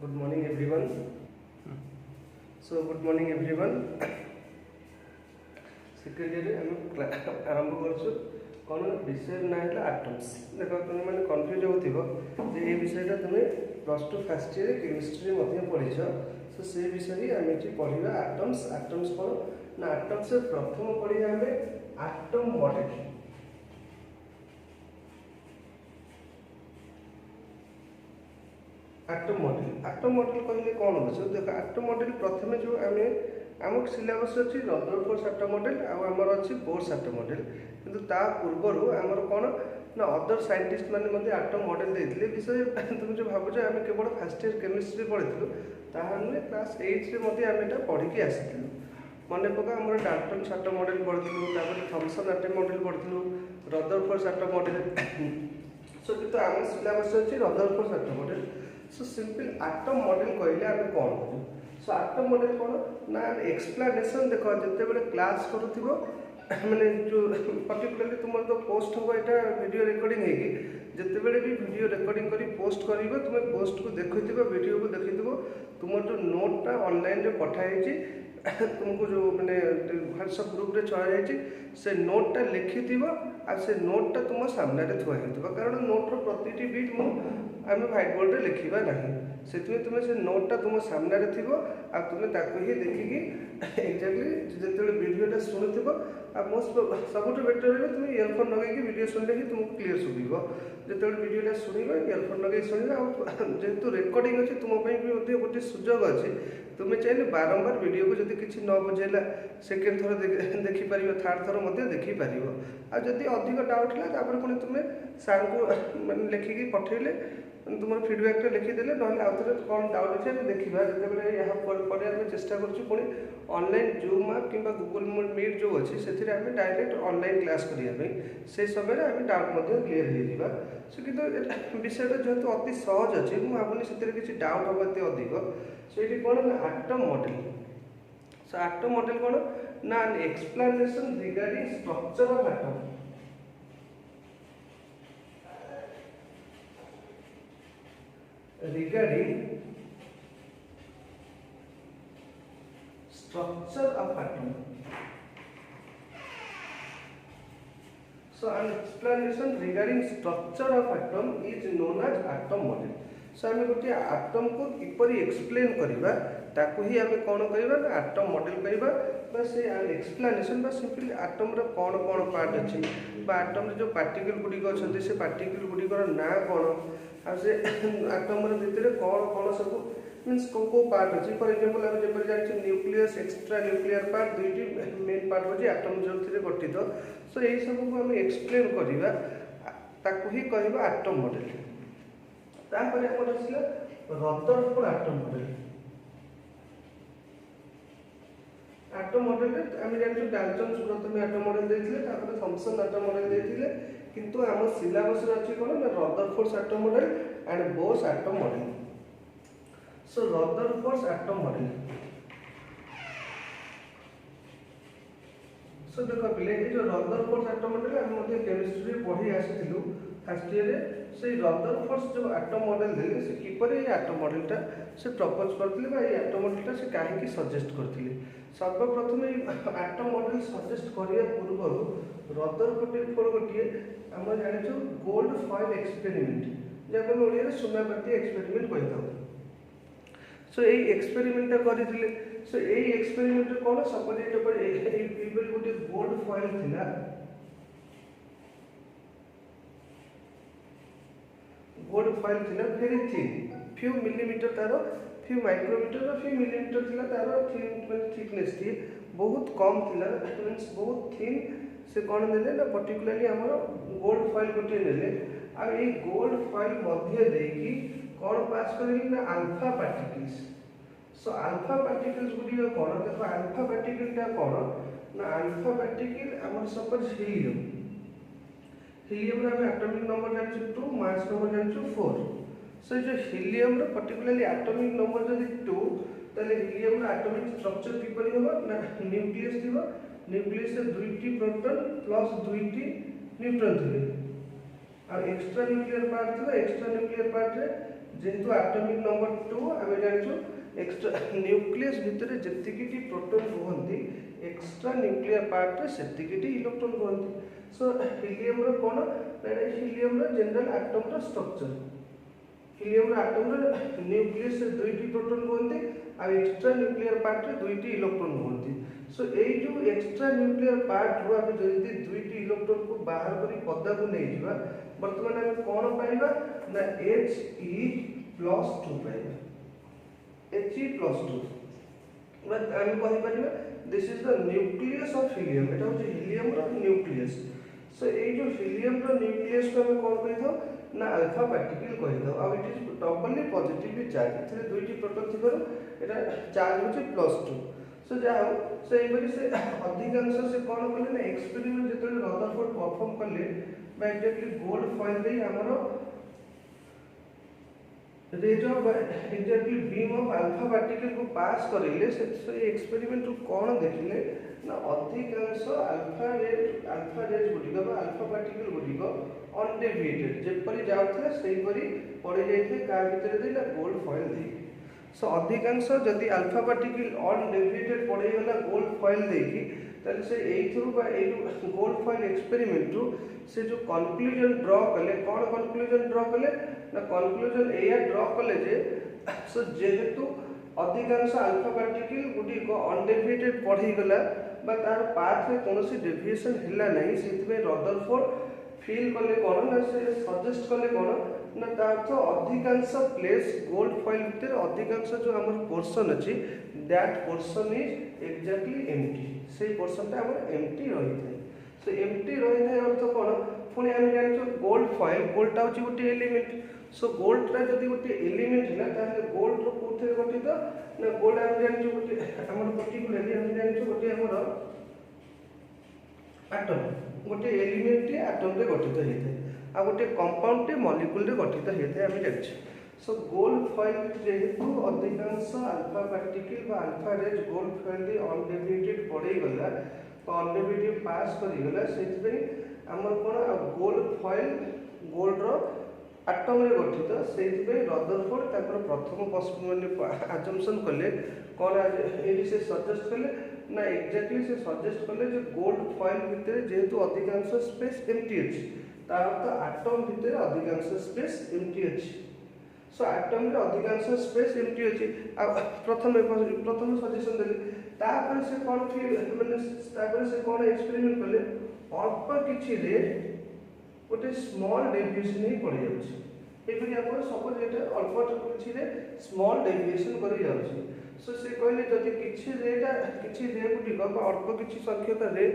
Good morning everyone. So good morning everyone. Second year आम आरंभ कर कौन विषय ना है आटम्स। देख तुम मैंने कन्फ्यूज हो ये विषयटा तुम्हें +2 फर्स्ट ईयर केमिस्ट्री पढ़ीच। सो से विषय ही आम ये पढ़ा आटम्स। आटम्स कौन ना आटम्स प्रथम पढ़ा आम आटम मॉडल। आटम मॉडल कहले कौन हो देख आटम मॉडल प्रथम जो आम आम सिलेबस अच्छी रदरफोर्ड आटम मॉडल आमर अच्छी बोर्स आटम मॉडल किंतु ता पूर्वर आमर कौन ना अदर साइंटिस्ट मैंने आटम मॉडल देते विषय तुम जो भावुच आम केवल फर्स्ट ईयर केमिस्ट्री पढ़ी ताहा नुहे क्लास 8 आम पढ़ी आसी मन पका आम डाल्टन आटम मॉडल पढ़ी थॉमसन आटम मॉडल पढ़ी रदरफोर्ड आटम मॉडल। सो किंतु आम सिलेबस अच्छी Rutherford atom model. So simple atom model कहले आम कौन बुझू। सो आटम मॉडल कौन ना एक्सप्लानेसन देख जिते क्लास करूँ मैंने जो पर्टिकुलरली तुम तो पोस्ट हम यहाँ वीडियो रिकॉर्डिंग होगी जिते भी वीडियो रिकॉर्डिंग करी पोस्ट कर तुम पोस्ट को देखी वीडियो को देखी तुम जो नोटा ऑनलाइन पठाई तुमको जो मैंने व्हाट्सएप ग्रुप रे चला जाए से नोटा लिखि आ से नोटा तुम सामने थुआ कारण नोट्र प्रति बिट आम व्हाइट बोर्ड रे लिखा ना से तुम से नोटा तुम सामने थी तुम्हें ही देखिकी एक्जाक्टली जिते वीडियोटा शुणुव मोस्ट सब बेटर है तुम इयरफोन लगे वीडियो शुणिले ही तुमको क्लीयर शुभ जो वीडियोटा शुण इयरफोन लगे शुणा जेहेतु रिकॉर्डिंग अच्छी तुम्हें गोटे सुजोग अच्छी तुम्हें चाहिए बारंबार वीडियो को जब किसी न बुझेला सेकेंड थर देखिपर थर्ड थर देखिपर आदि अधिक डाउट है पुणी तुम्हें सार को मैंने लिखिकी पठेले तुम फिडबैक लिखिदेले ना आउ थे कौन डाउट अच्छे देखा जिते यहाँ पढ़ाई चेष्टा करुँ ऑनलाइन जूम आप कि गूगल मीट जो अच्छी से डायरेक्ट ऑनलाइन क्लास करने से समय आम डाउट क्लीयर हो सो कि विषयटा जेहेतु अति सहज अच्छी मुझे भावुनी से किसी डाउट हम एत अधिक से कौन ना atom model. So atom model कौन ना explanation regarding structure of atom regarding structure of atom. So an explanation regarding structure of atom is known as atom model. So आम गोटे आटम को किपरि एक्सप्लेन करवा ताकू ही आम कौन करवा ना आटम मॉडल करवा से एक्सप्लेनेशन बा सिंपली आटम रो कौन कौन पार्ट अच्छी आटम जो पार्टिकल गुड़िक अच्छा से पार्टिकल गुड़िकर ना कौन आ से आटम भितर कौन कौन सब मीन्स कौ पार्ट अच्छी फॉर एग्जांपल आम जब जानते न्यूक्लियस एक्सट्रा न्यूक्लियर पार्ट दुईटी मेन पार्ट होची आटम जो गठित। सो यही सब को आम एक्सप्लेन करवा ताकू ही कहवा आटम मॉडल। तापर आम आसला Rutherford atom model. Atom model आम जानते डाल्टन प्रथम आटम मॉडल देते थॉमसन आटम मॉडल देते किंतु आम सिलेबस अच्छी कौन ना Rutherford atom model and Bohr's atom model. So Rutherford atom model so देख पिले जो रदरफोर्ड आटम मॉडल आम केमिस्ट्री पढ़ी आसी फर्स्ट ईयर से रदरफोर्ड जो आटम मॉडल देले से किपर आटम मॉडलटा से प्रपोज करते आटम मॉडलटा से कहीं सजेस्ट करते सर्वप्रथम आटम मॉडल सजेस्ट करने पूर्व रदरफोर्ड गोटे आम जानी गोल्ड फॉइल एक्सपेरिमेंट जहाँ ओडिया सुनापाती एक्सपेरिमेंट कही था। सो यही एक्सपेरिमेंटा करते सो यही एक्सपेरिमेंट कौन सपोज ये गोटे गोल्ड फॉइल थिला गोल्ड फॉइल थिला वेरी थिन फ्यू मिलीमीटर तार फ्यू माइक्रोमीटर फ्यू मिलीमीटर थिला तार थिकनेस थी बहुत कम थिला मीन्स बहुत थिन से कौन देले ना पर्टिकुलरली आम गोल्ड फॉइल गोटे ने आ गोल्ड फॉइल मध्य देकी कौन पास करेंगे ना alpha particles. So alpha particles Gudi कौन देख अल्फा पार्टिकलटा कौन ना अल्फा पार्टिकल आम सपोज हीलियम हीलियम आम एटॉमिक नंबर जानछु 2 मास नंबर जानछु 4। सो जो हीलियम पर्टिकुलरली एटॉमिक नंबर जदि 2 ताले हीलियम एटॉमिक स्ट्रक्चर किपरि होबा ना न्यूक्लियस थिबा न्यूक्लियस से 2टी प्रोटॉन प्लस 2टी न्यूट्रॉन थे एक्स्ट्रा न्यूक्लियर पार्ट थी एक्स्ट्रा न्यूक्लियर पार्ट रे जेहेतु एटॉमिक नंबर 2 आम जानू एक्स्ट्रा न्यूक्लियस भितर जी प्रोटॉन रुहती एक्स्ट्रा न्यूक्लियर पार्ट रे से इलेक्ट्रॉन रुहती सो हीलियम रो कौन हीलियम रो जनरल एटम रो स्ट्रक्चर हीलियम रो एटम रो न्यूक्लियस रे दुईटी प्रोटॉन रुहती आ एक्स्ट्रा न्यूक्लियर पार्ट रे दुईटी इलेक्ट्रॉन रुहती सो एई जो एक्स्ट्रा न्यूक्लियर पार्ट रो आमे जदि दुईटी इलेक्ट्रॉन को बाहर करी पदा को नै जिबा वर्तमान आमे कोन पाइबा ना He+2 पाइबा He+2 बट आमे कहि परिबा this is the nucleus of helium एटा हो हीलियम रो न्यूक्लियस सो ए जो हीलियम रो न्यूक्लियस को हम कोन कहि दो ना अल्फा पार्टिकल कहि दो अब it is doubly positively charge एथरे दुईटी प्रोटॉन थिबारो एटा चार्ज होची +2 सो जाओ से एबरी से अधिकांश से कोन कले ना एक्सपेरिमेंट जेतले रदरफोर्ड परफॉर्म कले बा एक्जेक्टली गोल्ड फॉइल दे हमरो rays of exactly beam of alpha particle को पास करेले से एक्सपेरिमेंट कौन देखिले ना अधिकांश अल्फा रेज गुडिक बा अल्फा पार्टिकल गुडिक अनडेविएटेड जेपरि जाउथले सेहीपरि पड़े जाइथे का भीतर देला गोल्ड फॉइल दे सो अधिकांश जदि अल्फा पार्टिकल अनडेविएटेड पड़े गला गोल्ड फॉइल देकी ताले से एथुरु बा ए गोल्ड फॉइल एक्सपेरिमेंट रु से जो कंक्लूजन ड्रॉ कले कौन कंक्लूजन ड्रॉ कले ना कंक्लूजन एया ड्रॉ कले जे सो जेहेतु अधिकांश अल्फा पार्टिकल गुडी को अनडेविएटेड पढ़ी गला बा तार पाथ रे कोनोसी डेविएशन हिला नहीं सेति रदरफोर्ड फील कले कोन ना से सजेस्ट कले कोन ना तार तो अधिकांश प्लेस गोल्ड फॉइल भीतर अधिकांश जो हमर पोर्शन अछि that portion is exactly empty से पोर्शन ता हमर एम्प्टी रही थाए सो एम्प्टी रही थाए अर्थ कोन पुनी हम जानि गोल्ड फॉइल गोल्ड ता होची गोटे एलिमेंट सो गोल्ड रा जदी गोटे एलिमेंट हिला ताले गोल्ड रो कोथे गठित ना गोल्ड हम जानि गोटे हमर पर्टिकुलरली हम जानि गोटे हमर एटम गोटे एलिमेंट टी एटम रे गठित हेते आ गोटे कंपाउंड टी मॉलिक्यूल रे गठित हेते हम जानि सो गोल्ड फॉइल जेहेतु अधिकांश अल्फा पार्टिकल बा अल्फा रेज गोल्ड फॉइल दे अनडेविएटेड पड़े गला तो अनडेविएटेड पास करी गला सेति पे हमर कोन गोल्ड फॉइल गोल्ड रो एटम रे गठित सेति पे रदरफोर्ड ताकर प्रथम पॉसिबल अजम्पशन कले कोन एडी से सजेस्ट कले ना एग्जैक्टली से सजेस्ट कले जे गोल्ड फॉइल भितर जेहेतु अधिकांश स्पेस एम्प्टी अछि तार तो एटम भितर अधिकांश स्पेस एम्प्टी अछि सो एटम रे अधिकांश स्पेस एम्प्टी अछि आ प्रथम सजेशन देले तापर से कोन फिर माने तापर से कोन एक्सपेरिमेंट कले अल्प किछि रे गोटे स्मॉल डेविएशन ही पड़ जाउछि एपरि आपण सपोज एटा अल्प किछि रे स्मॉल डेविएशन करि जाउछि सो से कहले जदि किछि रे गुडी को अल्प किछि संख्यक रे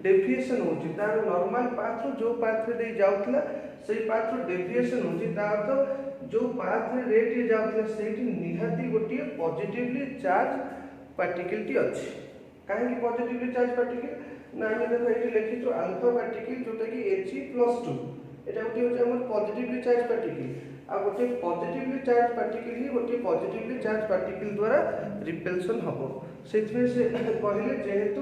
डेविएशन होछि तार नॉर्मल पाथ जो पाथ रे दे जाउतला सेही पाथ डेविएशन होछि ता तो जो पाथ रे रेट ये जाउतला सेठी निहाती गोटी पॉजिटिवली चार्ज पार्टिकल टी अछि काहे कि पॉजिटिवली चार्ज पार्टिकल ना हम देखो एठी लिखि तो अल्फा पार्टिकल जोटा कि He+2 एटा गोटी होछि हमर पॉजिटिवली चार्ज पार्टिकल आ गोटे पॉजिटिवली चार्ज पार्टिकल ही गोटे पॉजिटिवली चार्ज पार्टिकल द्वारा रिपल्सन हबो सेथि से कहले जेहेतु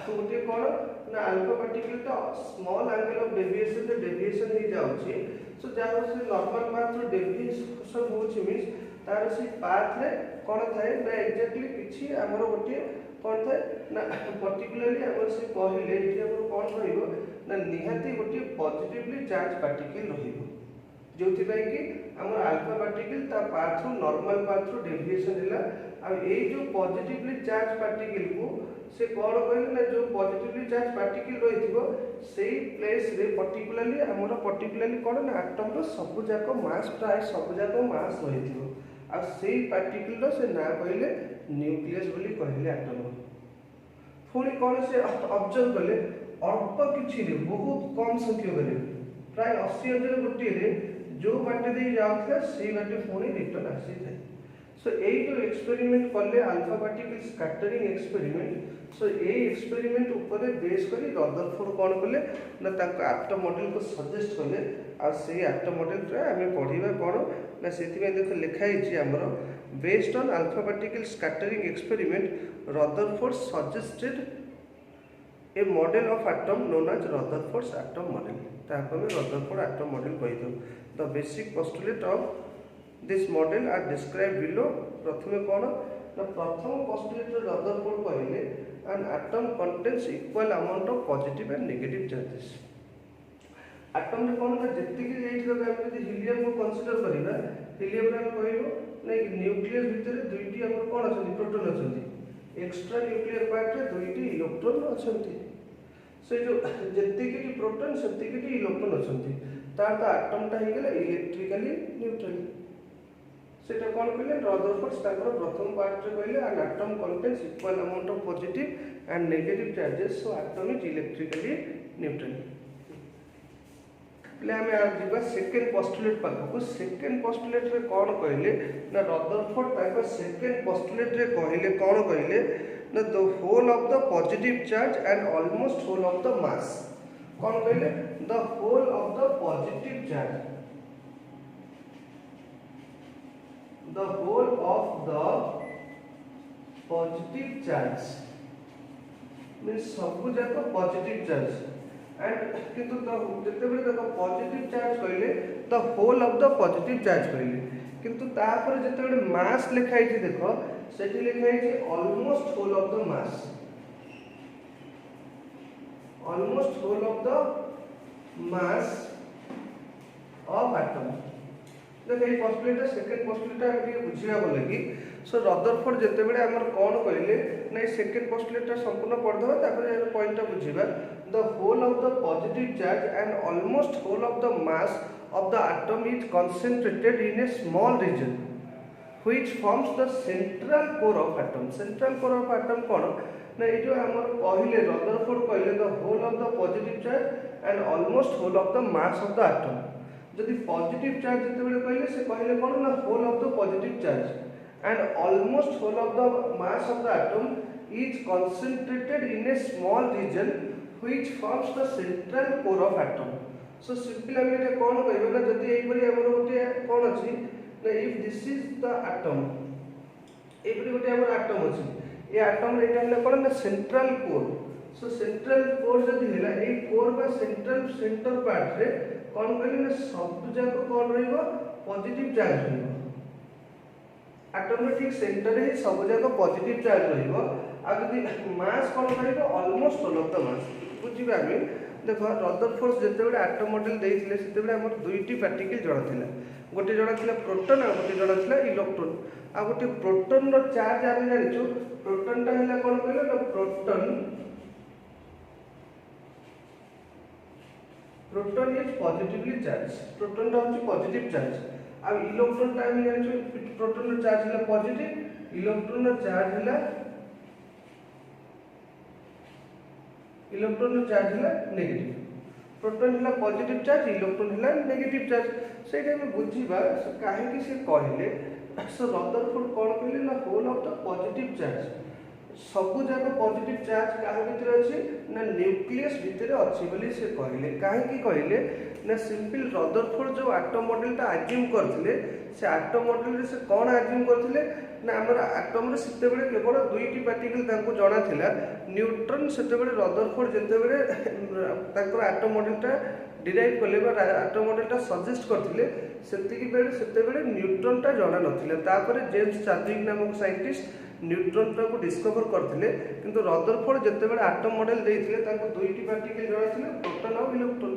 गोटे कोन ना अल्फा पार्टिकल तो स्मॉल एंगल ऑफ डेविएशन ही जाउछि सो जाउ से नॉर्मल पाथ रो डेविएशन होछि मींस तार से पाथ रे कोन थाए ना एग्जैक्टली किछि हमर गोटे कोन थाए ना पर्टिकुलरली हमर से कहले कि हमर कोन रहइबो ना निहाती गोटे पॉजिटिवली चार्ज पार्टिकल रहिबो जोथि पय कि हमर अल्फा पार्टिकल ता पाथ रो नॉर्मल पाथ रो डेविएशन हिला आ ए जो पॉजिटिवली चार्ज पार्टिकल को से कोन कहले ना जो पॉजिटिवली चार्ज पार्टिकल रहिथिबो सेही प्लेस रे पर्टिकुलरली कोन ना एटम रो सब जाको मास प्राय सब जाको मास रहिथिबो आ सेही पार्टिकल रो से ना कहले न्यूक्लियस बोली कहले एटम पुणी कोन से ऑब्जर्व कले अल्प किछि रे बहुत कम संख्यक रे प्राय 80,000 गोटी रे जो बाटे दे जाउथला सेही बाटे पुणी रिटर्न आसी जाय सो एई जो एक्सपेरिमेंट कले alpha particle scattering experiment so ए एक्सपेरिमेंट ऊपर बेस करी रदरफोर्ड कोन कले ना ताको एटम मॉडल को सजेस्ट कले आ सेही एटम मॉडल रे हमें पढिबा कोन ना सेति में देखो लिखा हिची हमरो based on alpha particle scattering experiment Rutherford suggested a model of atom known as Rutherford's atom model. ताको आम रदरफोर्ड एटम मॉडल कहीदे। The basic postulate of this model are describe below. प्रथम कौन ना प्रथम पोस्टुलेट रदरफोर्ड कहले an atom contains equal amount of positive and negative charges. Atom रे कौन ना जति हिलियम को कंसीडर करिबा हिलियम रे कहलो नहीं न्यूक्लियस भितर दुईटी हमर कौन अछि प्रोटॉन अछि एक्स्ट्रा न्यूक्लियर पार्ट रे दुईटी इलेक्ट्रॉन अछि से जो जतिकि प्रोटॉन सेतिकि इलेक्ट्रॉन अछि तार तो एटम टा हे गेला इलेक्ट्रिकली न्यूट्रल। सेटा कौन कहले रदरफोर्ड ताकर प्रथम पार्ट रे कहले an atom contains equal amount of positive and negative charges so atom is electrically neutral. आम आज सेकेंड पोस्टुलेट पाखक। सेकेंड पोस्टुलेट रे कौन कहले ना रदरफोर्ड ताको सेकेंड पोस्टुलेट रे कहले कौन कहले ना the whole of the positive charge and almost whole of the mass. कौन कहले the whole of the positive charge the whole of the positive charge means सब जाक पॉजिटिव चार्ज एंड किंतु जिते बड़े देखो पॉजिटिव चार्ज कहले the whole of the positive charge कहले किंतु तापर जिते बड़े मास लिखाई थी देखो सेठी लिखाई थी almost whole of the mass almost whole of the mass of atom. देखो ये पोस्टुलेट सेकंड पोस्टुलेट हम ये बुझिया बोले कि सो रदरफोर्ड जिते बड़े हमर कोन कहले नै सेकंड पोस्टुलेट संपूर्ण पढ़ दबा तापर ए पॉइंट बुझिबा the whole of the positive charge and almost whole of the mass of the atom is concentrated in a small region which forms the central core of atom. Central core of atom कोन ना ए जो हमर कहले Rutherford कहले the whole of the positive charge and almost whole of the mass of the atom. जदि positive charge जिते बड़े कहले से कहले कोन ना whole of the positive charge and almost whole of the mass of the atom is concentrated in a small region which forms the central core of atom. So simply हम ये कौन कहबे ना जदि एई परी हमर गोटे कोन अछि ना if this is the atom एई परी गोटे हमर एटम अछि ए एटम रे एटा हला कोन ना सेंट्रल कोर। सो सेंट्रल कोर जदि हला एई कोर बा सेंट्रल सेंटर पार्ट रे कोन कहले ना सब जाको कोन रहइबो पॉजिटिव चार्ज रहइबो एटम ठीक सेंटर ही सब जाक पॉजिटिव चार्ज रहिबो आ जदि मास कोन रहिबो almost whole of the mass बुझिबा हम। देखो रदरफोर्ड जते बडे एटम मॉडल देइथिले सेते बडे हमर दुईटी पार्टिकल जड़ा थिला गोटे जड़ा थिला प्रोटॉन आ गोटे जड़ा थिला इलेक्ट्रॉन आ गोटे प्रोटॉन रो चार्ज आमे जानिचो प्रोटॉन टा हला कोन कहले ना proton is positively charge proton टा होची पॉजिटिव चार्ज आ इलेक्ट्रॉन टाइम जानिचो प्रोटॉन रो चार्ज हला पॉजिटिव इलेक्ट्रॉन रो चार्ज हला नेगेटिव। प्रोटॉन हला पॉजिटिव चार्ज इलेक्ट्रॉन हला नेगेटिव चार्ज सेटा हम बुझिबा काहे कि से कहले सो रदरफोर्ड कोन कहले ना whole of the positive charge सब जाक पॉजिटिव चार्ज काहे भीतर अछि ना न्यूक्लियस भीतर अछि बोली से कहले काहे कि कहले ना सिंपल रदरफोर्ड जो एटम मॉडल ता अज्यूम करथिले से एटम मॉडल रे से कोन अज्यूम करथिले ना हमर एटम रे सेते बेले केवल दुईटी पार्टिकल तांको जणा थिला न्यूट्रॉन सेते बेले रदरफोर्ड जेते बेले तांको एटम मॉडल ता डिराइव करले बा एटम मॉडल ता सजेस्ट करथिले सेते बेले न्यूट्रॉन ता जणा नथिले तापर जेम्स चार्विक नामक साइंटिस्ट न्यूट्रॉन टा को डिस्कवर करथिले किंतु रदरफोर्ड जेते बेले एटम मॉडल देइथिले तांको दुईटी पार्टिकल जणा थिले प्रोटॉन और इलेक्ट्रॉन।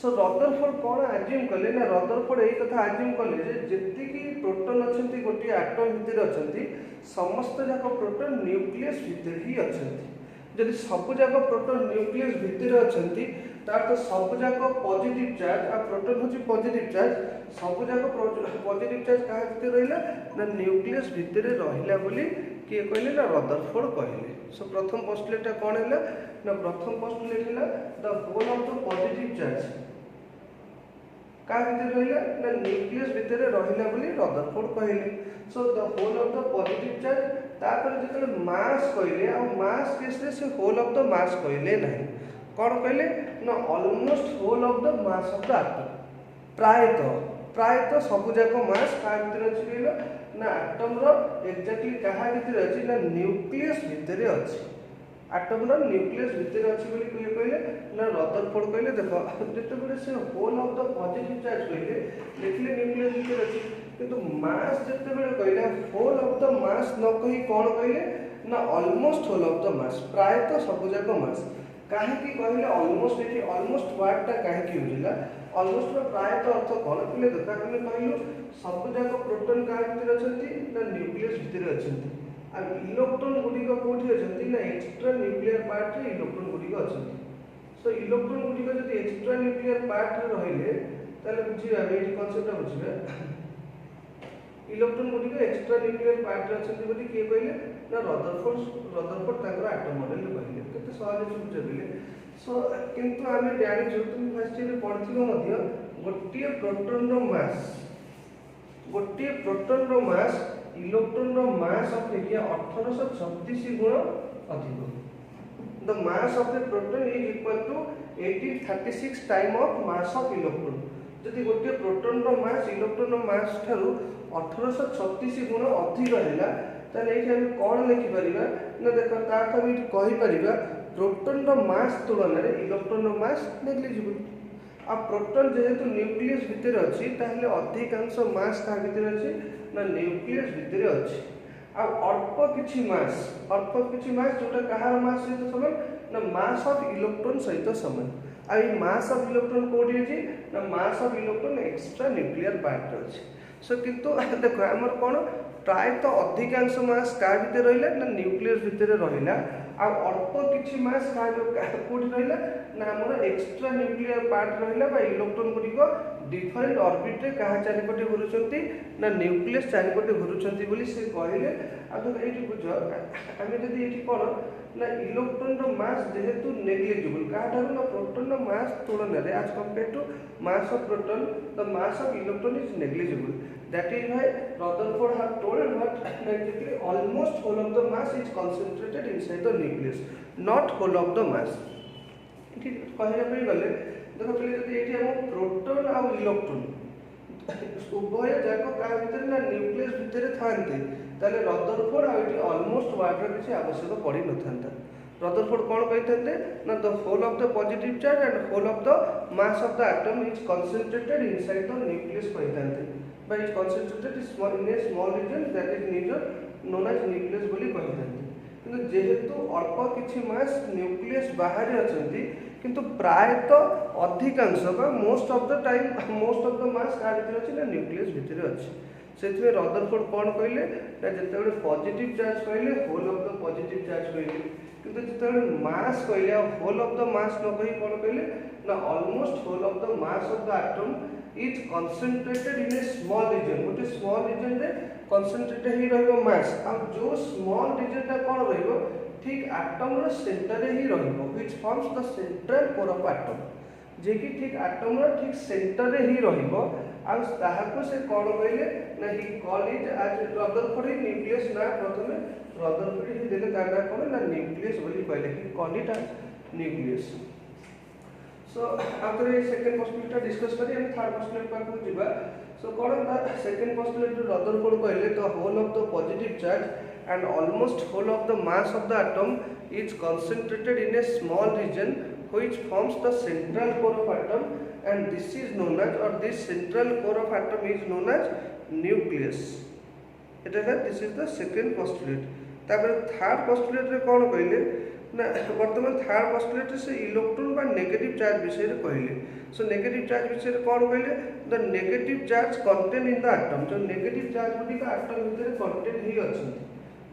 सो रदरफोर्ड कोन अज्यूम कले ना रदरफोर्ड एई कथा अज्यूम कले जे जेति की प्रोटॉन अछंती गोटी एटम भितर अछंती समस्त जाक प्रोटॉन न्यूक्लियस भितर ही अछंती जदि सब जाक प्रोटॉन न्यूक्लियस भितर अछंती तार तो सब जाक पॉजिटिव चार्ज आ प्रोटॉन होची पॉजिटिव चार्ज सब जाक पॉजिटिव चार्ज का भितर रहिला ना न्यूक्लियस भितर रहिला बोली किए कहले ना रदरफोर्ड कहले। सो प्रथम पोस्टुलेट कोन हैला ना प्रथम पोस्टुलेट हैला the whole of the positive charge का भितर रहिला ना न्यूक्लियस भितर रहिला बोली रदरफोर्ड कहले। So the whole of the positive charge तापर जेतले मास कहले आ मास केस रे से होल ऑफ द मास कहले नाही कोन कहले ना almost whole of the mass of the atom प्रायतः सब जाक मास का भितर अछि कहला ना एटम रो एक्जेक्टली कहा भितर अछि ना न्यूक्लियस भितर अछि आटम न्यूक्लियस भितर अच्छी किए कहले ना रदरफोर्ड कहले देख जिते से whole of the positive charge कहले लिखले न्यूक्लियस भितर अच्छी किंतु मास जिते कहले होल ऑफ द मास न कही कौन कहले ना almost whole of the mass प्रायतः सबुजाक मास कहीं कहले ऑलमोस्ट ये ऑलमोस्ट वर्डटा कहीं यूज है ऑलमोस्ट प्रायतः अर्थ कौन कहले देखा कहले कहलु सबुजाक प्रोटॉन क्या भितर अच्छी ना न्यूक्लियस भितर अच्छी आ इलेक्ट्रॉन गुड़िक कौटी अच्छा ना एक्सट्रा न्यूक्लियर पार्ट रे इलेक्ट्रॉन गुड़िक अच्छा सो इलेक्ट्रॉन गुड़िक जब एक्सट्रा न्यूक्लियर पार्ट रे रहिले ताले बुझिबा ये कॉन्सेप्ट बुझिबा इलेक्ट्रॉन गुड़िक एक्सट्रा न्यूक्लियर पार्ट रे अच्छा बोली किए कहले ना रदरफोर्ड ताकर एटम मॉडल कहले केते सहज बुझिबे सो किंतु आमे जानि जो तुम फर्स्ट ईयर पढ़थिलो मध्य गोटिए प्रोटॉन रो मास गोटिए प्रोटॉन रो मास इलेक्ट्रॉन रो मास अपेक्षा 1836 गुण अधिक the mass of the proton is equal to 1836 time of mass of electron जदि गोटे प्रोटॉन रो मास इलेक्ट्रॉन रो मास ठारू 1836 गुण अधिक हैला ताले एठी हम कोन लिखि परिबा ना देखो तार हम एठी कहि परिबा प्रोटॉन रो मास तुलना रे इलेक्ट्रॉन रो मास नेग्लिजिबल आ प्रोटॉन जेहेतु न्यूक्लियस भितर अच्छी ताहले अधिकांश मास का भितर अच्छी ना न्यूक्लियस भितर अच्छी आ अल्प किछि मास जोटा कहार मास सहित समान ना मास ऑफ इलेक्ट्रॉन सहित समान आ ई मास ऑफ इलेक्ट्रॉन कोडी अछि ना मास of electron extra nuclear part अछि सो किंतु देखो हमर कोन प्रायतः अधिकांश मास का भितर रहिला ना न्यूक्लियस भितर रहिला आ अल्प किछि मास का कोडी रहिला ना हमर एक्स्ट्रा न्यूक्लियर पार्ट रहिला बा इलेक्ट्रॉन गुडी को डिफरेंट ऑर्बिट रे कहा चारिपटे घुरुचंती ना न्यूक्लियस चारिपटे घुरुचंती बोली से कहले आ तो एठी बुझ आमे जदी एठी कोन ना इलेक्ट्रॉन रो मास जेहेतु नेग्लिजिबल काठार ना प्रोटॉन रो मास तुलना रे as compared to mass of proton the mass of electron is negligible that is why Rutherford have told what basically almost whole of the mass is concentrated inside the nucleus not whole of the mass इठी कहले पई गले देखो पहले जदी एठी हम proton और electron उभय जाको का भीतर ना न्यूक्लियस भीतर थांते ताले रदरफोर्ड आ एठी ऑलमोस्ट वाटर किछि आवश्यक पड़ी न थांता रदरफोर्ड कोन कहथते ना the whole of the positive charge and whole of the mass of the atom is concentrated inside the nucleus कहथते but is concentrated in a small region that is known as nucleus बोली कहथते किंतु जेहेतु अल्प किछि mass nucleus बाहर अछंती किंतु प्रायतः अधिकांश बा most of the time most of the मास का भीतर अछि ना न्यूक्लियस भीतर अछि सेथि रदरफोर्ड कोन कहले ना जेतेबे पॉजिटिव चार्ज कहले whole of the positive charge कहले किंतु जेतेबे मास कहले होल ऑफ द मास न कहि कोन कहले ना almost whole of the mass of the atom is concentrated in a small region गोटे small region रे concentrated ही रहइबो mass आ जो small region ता कोन रहइबो ठीक एटम रो सेंटर रे ही रहइबो which forms the central core of atom जे कि ठीक एटम रो ठीक सेंटर रे ही रहइबो आ ताहाको से कोन कहले ना he call it as Rutherford nucleus ना प्रथमे रदरफोर्ड ही देले काना कोन ना न्यूक्लियस बोली कहले he call it as nucleus so after ये सेकंड पोस्टुलेट डिस्कस करी हम थर्ड पोस्टुलेट पर को जिबा सो कोन द सेकंड पोस्टुलेट रदरफोर्ड कहले the whole of the positive charge and almost whole of the mass of the atom is concentrated in a small region which forms the central core of atom and this is known as or this central core of atom is known as nucleus एटा है this is the second postulate तापर third postulate रे कोन कहले ना वर्तमान third postulate से electron बा negative charge विषय रे कहले सो नेगेटिव चार्ज विषय रे कोन कहले the negative charge contain in the atom जो नेगेटिव चार्ज गुडी का एटम भीतर कंटेन ही अछि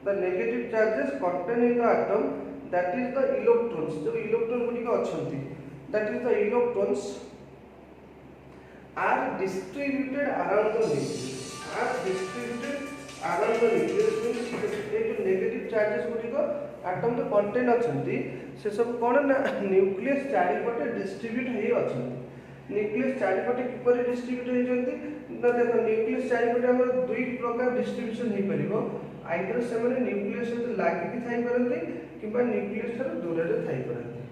the negative charges contain in the atom that is the electrons जो इलेक्ट्रॉन गुडी का अछि that is the electrons are distributed around the nucleus means ये जो नेगेटिव चार्जेस गुडी का एटम तो कंटेन अच्छी से सब कौन ना न्यूक्लियस चारिपटे डिस्ट्रीब्यूट हो अच्छी न्यूक्लियस चारिपटे किपर डिस्ट्रीब्यूट होती ना देखो न्यूक्लियस चारिपटे आम दुई प्रकार डिस्ट्रीब्यूशन हो पार आइदर से न्यूक्लियस सहित लगिकी थाई पारती कि न्यूक्लियस ठार दूर रे थाई पारती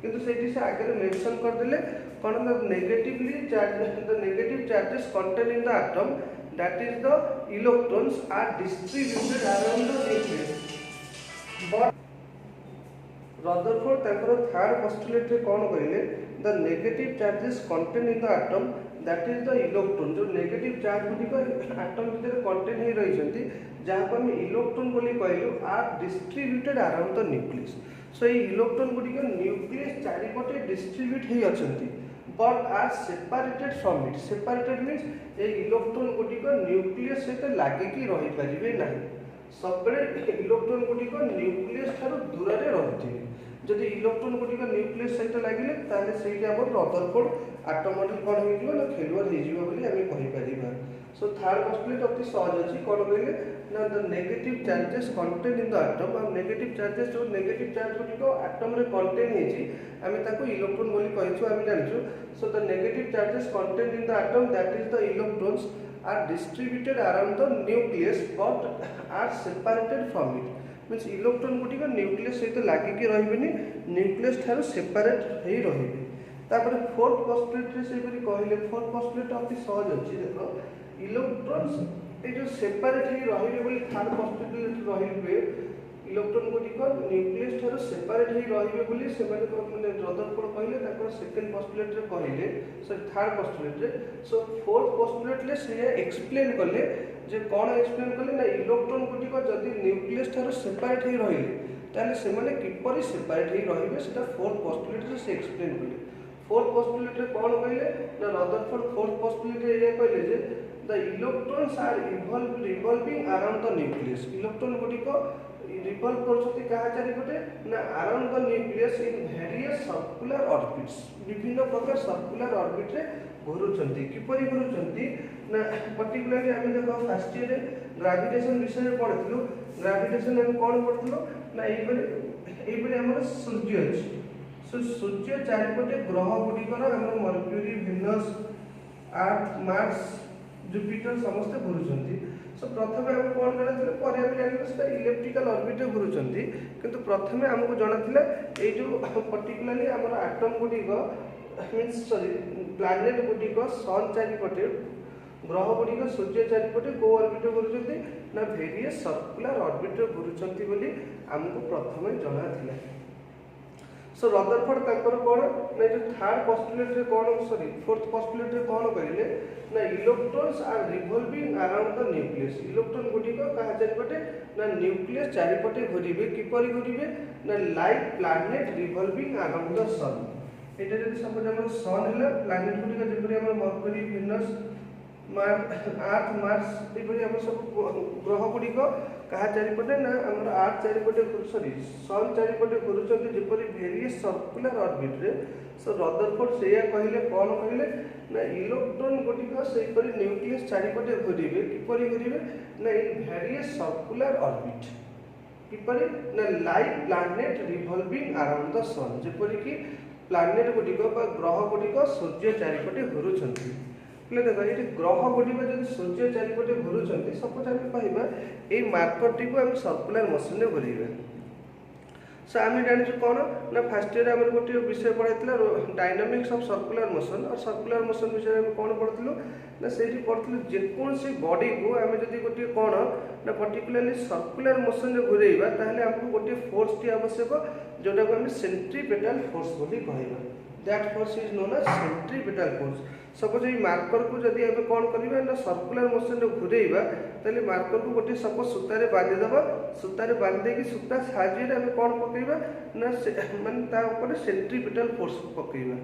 किंतु सेठी से आगे मेंशन करदेले कौन the negatively charge the negative charges contain in the atom that is the electrons are distributed around the nucleus Rutherford तांकर थर्ड पोस्टुलेट रे कौन कहले the negative charges contain in the atom that is the electron जो negative charge गुडिक atom भितर contain ही रही जहाँ को हम इलेक्ट्रॉन बोली कहलु are distributed around the nucleus so ये इलेक्ट्रॉन गुडिक न्यूक्लियस चारिपटे डिस्ट्रीब्यूट ही अछंती but are separated from it separated means ये इलेक्ट्रॉन गुडिक न्यूक्लियस सहित लागिकी रही परिबे नाही सब इलेक्ट्रॉन गुडिक न्यूक्लियस ठारो दूर रे रहथिबे जदि इलेक्ट्रॉन गुडिक न्यूक्लियस सहित लागिले ताले सेठी हमर रदरफोर्ड एटम मॉडल कोन होइजिबो ना फेल्युअर होइजिबो बोली हमें कहि परिबा सो थर्ड पोस्टुलेट अति सहज अछि कोन कहले ना the negative charges contain in the atom और नेगेटिव चार्जेस जो नेगेटिव चार्ज गुडिक एटम रे कंटेन हेछि हमें ताको इलेक्ट्रॉन बोली कहिछु हमें जानिछु so the negative charges contain in the atom that is the electrons are distributed around the nucleus but are separated from it means electron गुटिक न्यूक्लियस सहित लागिकी रहिबेनी न्यूक्लियस ठारो सेपरेट हेई रहिबे तापर फोर्थ पोस्टुलेट रे सेपरि कहिले फोर्थ पोस्टुलेट अति सहज अछि देखो इलेक्ट्रॉन्स ए जो सेपरेट हेई रहिबे बोली थर्ड पोस्टुलेट रहिबे इलेक्ट्रॉन गुटिक न्यूक्लियस ठारो सेपरेट हेई रहिबे बोली सेमाने माने रदरफोर्ड कहिले ताकर सेकंड पोस्टुलेट रे कहिले सो थर्ड पोस्टुलेट रे सो फोर्थ पोस्टुलेट रे से एक्सप्लेन करले जे कोन एक्सप्लेन करले ना इलेक्ट्रॉन गुटिक जदी न्यूक्लियस ठारो सेपरेट हेई रहिले ताले सेमाने किपरि सेपरेट हेई रहिबे सेटा फोर्थ पोस्टुलेट रे से एक्सप्लेन करले फोर्थ पोस्टुलेट रे कोन कहिले ना रदरफोर्ड फोर्थ पोस्टुलेट रे ये कहिले जे the electrons are revolving around the nucleus electron गुटिक रिवॉल्व करछति कहा चारिपटे ना around the nucleus in various circular orbits विभिन्न प्रकार सर्कुलर ऑर्बिट रे घुरुचंती किपरि घुरुचंती ना पर्टिकुलरली हम देखो फर्स्ट ईयर रे ग्रेविटेशन विषय रे पढितलु ग्रेविटेशन हम कोन पढितलु ना एबरे हमर सूर्य अछि सो सूर्य चारिपटे ग्रह गुडिकर हमर mercury Venus Earth Mars Jupiter समस्त घुरुचंती सो प्रथमे हम कोन जानिथिले पर हम जानिबे सेटा इलेक्ट्रिकल ऑर्बिट रे घुरुचंती किंतु प्रथमे हमकु जणाथिले ए जो पर्टिकुलरली हमर एटम गुडिक मींस सॉरी प्लैनेट गुडिक सन चारिपटे ग्रह गुडिक सूर्य चारिपटे को ऑर्बिट रे घुरुचंती ना वेरियस सर्कुलर ऑर्बिट रे घुरुचंती बोली हमकु प्रथमे जणाथिले सो रदरफोर्ड ताकर कोन ना जो थर्ड पोस्टुलेट रे कोन सॉरी फोर्थ पोस्टुलेट रे कोन कहिलेना electrons are revolving around the nucleus electron गुटिक कहा चारिपटे ना न्यूक्लियस चारिपटे घुरिबे किपरि घुरिबे ना like planet revolving around the sun एटा जदि सपोज हमर सन हला प्लैनेट गुटिक जेपरि हमर मर्क्यूरी वेनस अर्थ मार्स एपरि हमर सब ग्रह गुटिक कहा चारिपटे ना हमर अर्थ चारिपटे सॉरी सन चारिपटे घुरुचंती जेपरि वेरियस सर्कुलर ऑर्बिट रे सो रदरफोर्ड सेया कहिले कोन कहिले ना इलेक्ट्रॉन गुटिक सेपरि न्यूक्लियस चारिपटे घुरिबे किपरि घुरिबे ना इन वेरियस सर्कुलर ऑर्बिट किपरि ना like planet revolving around the sun जेपरि कि प्लैनेट गुटिक बा ग्रह गुटिक सूर्य चारिपटे घुरुचंती देखो ये ग्रह गुटिक जब सूर्य चारिपटे घुरुचंती सपोज हम कहबा ए मार्कर टी को हम सर्कुलर मशीन रे घुरेबा सो आम जानी कौन ना फर्स्ट ईयर आम गोटे विषय पढ़ाई डायनामिक्स ऑफ सर्कुलर मोशन और सर्कुलर मोशन विषय में कौन पढ़ू ना से पढ़ू जेकोसी बॉडी को आम जब गोटे कौन ना पर्टिकुलरली सर्कुलर मोशन में घुरेबा ताहले हमको गोटे फोर्स टी आवश्यक जोटा को हम सेंट्रीपेटल फोर्स बोली कहबा that force is known as centripetal force suppose ये मार्कर को जब आम कौन करवा ना सर्कुलर मोशन में घुरेबा ताहले मार्कर को गोटे सपोज सूतारे बांधीदेव सूतारे बांधे सूता साहाଯ୍य आम कौन पकेबा ना माने ऊपर सेंट्रीपेटल फोर्स पकेबा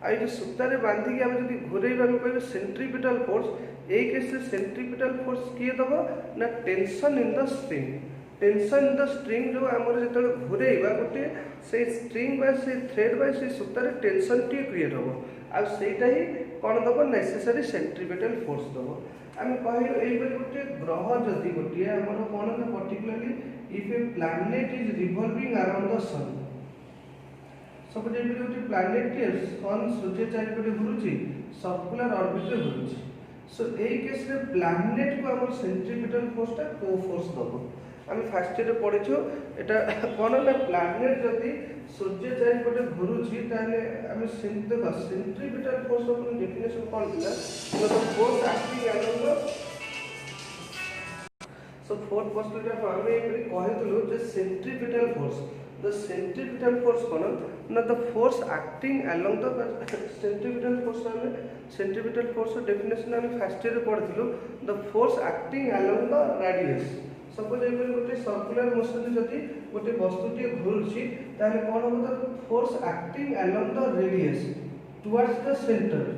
आई जो सूतारे बांधिकी आम जब घुरेबा आम कह सेंट्रीपेटल फोर्स यही केस सेंट्रीपेटल फोर्स किए दब ना tension in the spring tension in the string जो आमर जो घुरेबा गोटे से स्ट्रिंग बा से थ्रेड बा से सूतारे टेंशन टी क्रिएट हम आईटा ही कौन दब नेसेसरी सेंट्रीपेटल फोर्स दब आम कह गोटे ग्रह जदि गोटे आमर कौन ना particularly if a planet is revolving around the sun suppose ये गोटे प्लैनेट टी सन सूर्य चारिपटे घुरुची सर्कुलर ऑर्बिट रे घुरुची सो यही केस रे प्लैनेट को आमर सेंट्रीपेटल फोर्स टा को फोर्स दब आम फास्ट ईयर पढ़ीछु एटा कौन ना प्लैनेट जदि सूर्य चारिपटे घुरुची ताले आम देख सेंट्रीपेटल फोर्स डेफिनेशन कौन थिला मतलब force acting around the so fourth postulate आम कहितलु जे centripetal force the centripetal force कौन ना the force acting along the centripetal force आम सेंट्रीपिटल फोर्स डेफिनेशन आम फास्ट ईयर पढ़ी the force acting along the radius suppose ये गोटे सर्कुलर मोशन जदि गोटे वस्तुटी घूरुची ताले कौन हम the force acting along the radius towards the centre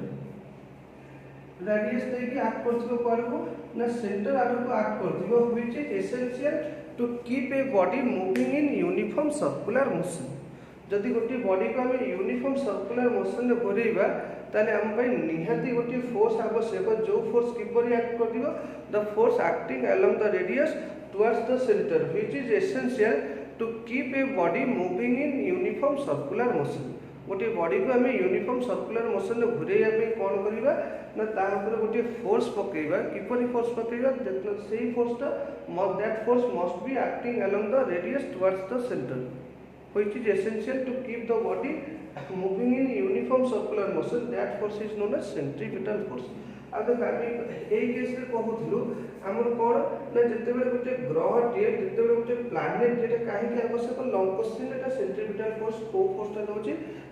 radius देकी एक्ट करथिबो पारबो ना सेंटर आडको एक्ट करथिबो which is essential to keep a body moving in uniform circular motion जदि गोटे बॉडी को आम यूनिफॉर्म सर्कुलर मोशन में घोरेबा ताले आम पई निहाती गोटे फोर्स आवश्यक जो फोर्स किपर एक्ट करदिबो the force acting along the radius towards the centre which is essential to keep a body moving in uniform circular motion गोटे बॉडी को आम यूनिफॉर्म सर्कुलर मोशन में घुरेया कौन करवा ना तापर गोटे फोर्स पकेबा किपरि फोर्स पकेबा से फोर्सटा that force must be acting along the radius towards the centre which is essential to keep the body moving in uniform circular motion that force is known as centripetal force आ देख यही case कहूँ आमर कौन ना जिते गोटे ग्रहटे जिते गोटे प्लानेट जेटा कहीं आवश्यक लंग क्वेश्चन एटा सेंट्रीपिटल फोर्स को फोर्सटा दौर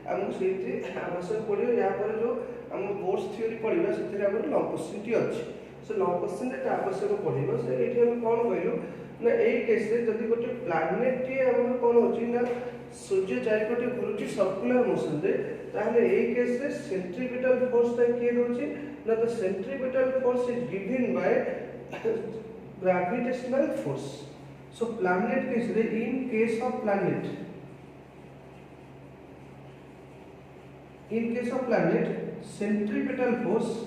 आमको से आवश्यक पड़ो यापर जो आम बोर्ड्स थ्योरी पढ़ा से लंग क्वेश्चन टी अच्छी से लंग क्वेश्चन एटा आवश्यक पड़ो से ये कौन कहलु ना यही केस जदि गोटे प्लानेट टी आम कौन हो सूर्य चारिपटे घूरुची सर्कुलर मोशन रे ताहले एई केस रे सेंट्रीपिटल फोर्स ता किए दोची ना the centripetal force is given by gravitational force so planet case रे in case of planet centripetal force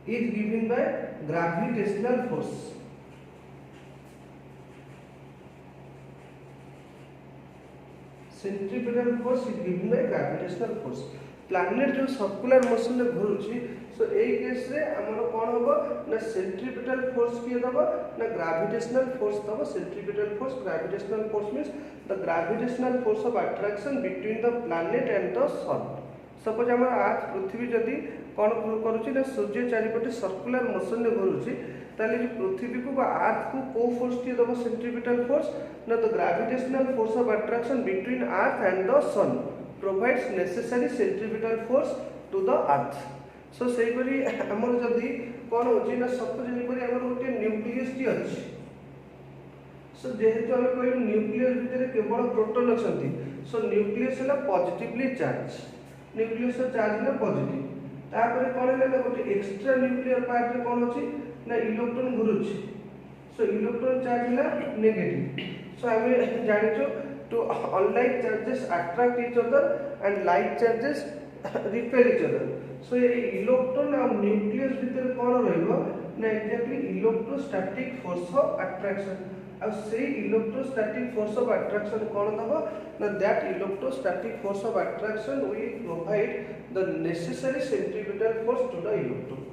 is given by gravitational force centripetal force is given by gravitational force planet जो circular motion में घूरुची सो एई case रे हमर कोन होबो ना centripetal force किए दबो ना ग्रेविटेशनल फोर्स दबो centripetal force gravitational force means the gravitational force of attraction between the planet and the sun suppose हमर अर्थ पृथ्वी जदि कोन करूची ना सूर्य चारिपटे सर्कुलर मोशन में घूरुची ताले जो पृथ्वी को अर्थ को फोर्स किए दबो सेंट्रीपिटल फोर्स ना the gravitational force of attraction between earth and the sun provides necessary centripetal force to the earth so sei pari amar jodi kon hochi na suppose ei pari amar gote nucleus ti अछि so jehetu ame कहलु nucleus भितर केवल proton अछंती so nucleus हला positively charge nucleus charge ना positive तापर कोन हला ना गोटे एक्स्ट्रा न्यूक्लियर पार्ट रे कोन अछि ना इलेक्ट्रॉन घुरुछि so इलेक्ट्रॉन चार्ज हला negative so ame जानिचो to unlike charges attract each other and like charges repel each other so ये इलेक्ट्रॉन और न्यूक्लियस भीतर कौन रहिबो ना exactly electrostatic force of attraction और से इलेक्ट्रोस्टैटिक फोर्स ऑफ अट्रैक्शन कौन दबो ना that electrostatic force of attraction will provide the necessary centripetal force to the electron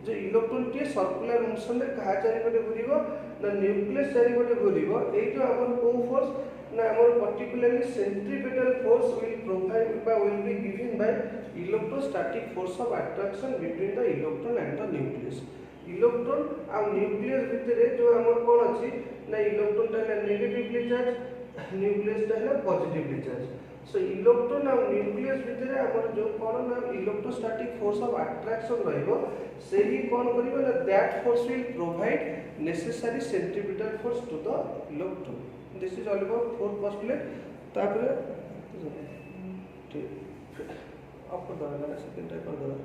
जो इलेक्ट्रॉन के सर्कुलर मोशन में कहा चारिपटे घूरिबो ना न्यूक्लियस चारिपटे घूरिबो ए जो हमर को फोर्स ना हमर particularly centripetal force will provide by will be given by electrostatic force of attraction between the electron and the nucleus electron और न्यूक्लियस भितर जो हमर कोन अछि ना इलेक्ट्रॉन ता नेगेटिवली चार्ज न्यूक्लियस ता पॉजिटिवली चार्ज सो इलेक्ट्रॉन और न्यूक्लियस भितर हमर जो कोन ना इलेक्ट्रोस्टैटिक फोर्स ऑफ अट्रैक्शन रहइबो से ही कोन करिबो ना that force will provide necessary centripetal force to the electron this is all about fourth postulate तापर ठीक अप कर दवा सेकंड टाइप कर दवा